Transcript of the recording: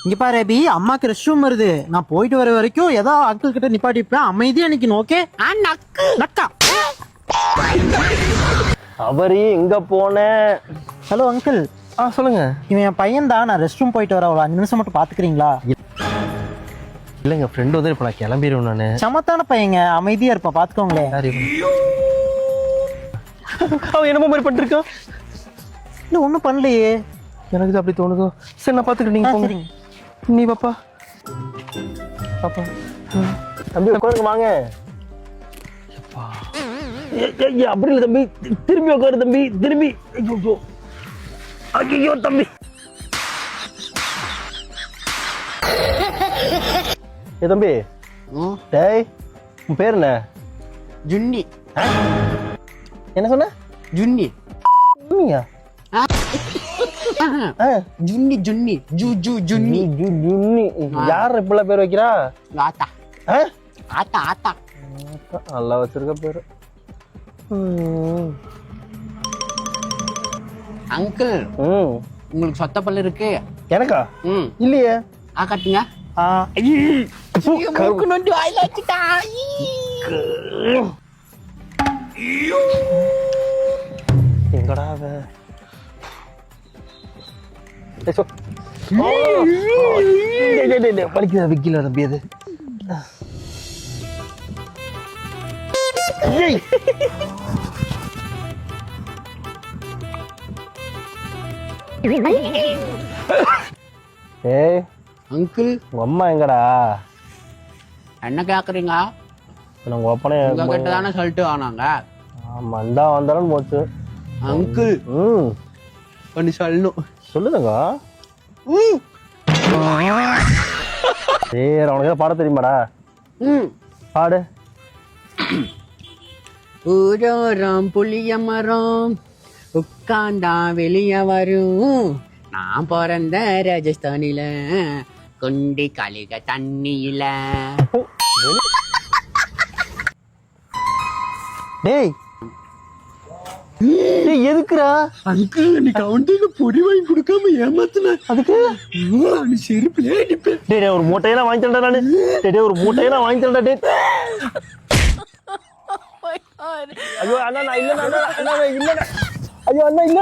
இங்க பாரு அபி, அம்மாக்கு ரெஸ்ட் ரூம் வருது. நான் போயிட்டு வர வரைக்கும் ஏதோ அங்கிள் கிட்ட நிப்பாட்டிப்பேன். அமைதியா நிக்கணும். ஓகே? நக்கு நக்கா. அவரு எங்க போன? Hello uncle. சொல்லுங்க. இவன் என் பையன் தான். நான் ரெஸ்ட் ரூம் போயிட்டு வர ஒரு 5 நிமிஷம் மட்டும் பாத்துக்கிறீங்களா? இல்லங்க, ஃப்ரெண்ட் வந்து இப்ப நான் கிளம்பிடுவேன். நானு சமத்தான பையங்க, அமைதியா இருப்பான், பாத்துக்கோங்களேன். அவன் என்னமோ மாதிரி பண்ணிருக்கான். இல்ல ஒண்ணும் பண்ணலையே. எனக்கு அப்படி தோணுதோ. சரி நான் பாத்துக்கிறேன், நீங்க போங்க. சரிங்க. நீ பாப்பா பாப்பா தம்பி உட்காருங்க, வாங்க. அப்படி இல்லை தம்பி, திரும்பி உட்காரு தம்பி, திரும்பி. ஐயோ தம்பி. ஏ தம்பி, டேய் உன் பேர் என்ன? ஜுன்னி. என்ன சொன்ன? ஜுன்னி. ஜுன்னியா? ஜுன்னி ஜுன்னி ஜூ ஜூ ஜுன்னி. ஜுன்னி யார் இப்பெல்லாம் பேர் வைக்கிறா? ஆத்தா ஆத்தா ஆத்தா. நல்லா வச்சிருக்க பேரு. அங்கிள், உங்களுக்கு சொத்த பல்லு இருக்கு? எனக்கா? இல்லையே. காட்டுங்க. நோண்டி வாயில வச்சுட்டா. எங்கடா பழிக்குதா? விக்கில தம்பி அது. ஏய் அங்கிள், உங்க அம்மா எங்கடா? என்ன கேக்குறீங்க? உங்க அப்பனே உங்ககிட்ட தானே சொல்லிட்டு வானாங்க. மண்டா வந்தாலும் போச்சு. அங்கிள் ஒன்னு சொல்லணும். சொல்லுதுங்க. சரி, உனக்கு பாட தெரியுமாடா? பாடு. ஊரோரம் புளிய மரம் உட்கார்ந்தா வெளிய வரும். நான் பிறந்த ராஜஸ்தானில கொண்டி கலிக தண்ணியில. டேய் எதுக்குடா? அங்கிள், நீ கவுண்டில பொடி வாங்கி கொடுக்காம ஏமாத்துன. அதுக்கு நீ செருப்புல அடிப்பேன். டேய் ஒரு மூட்டையெல்லாம் வாங்கி தரேன்டா நானு. டேய் ஒரு மூட்டையெல்லாம் வாங்கி தரேன்டா. டேய் ஐயோ அண்ணா, நான் இல்ல. அண்ணா இல்ல. ஐயோ அண்ணா இல்ல.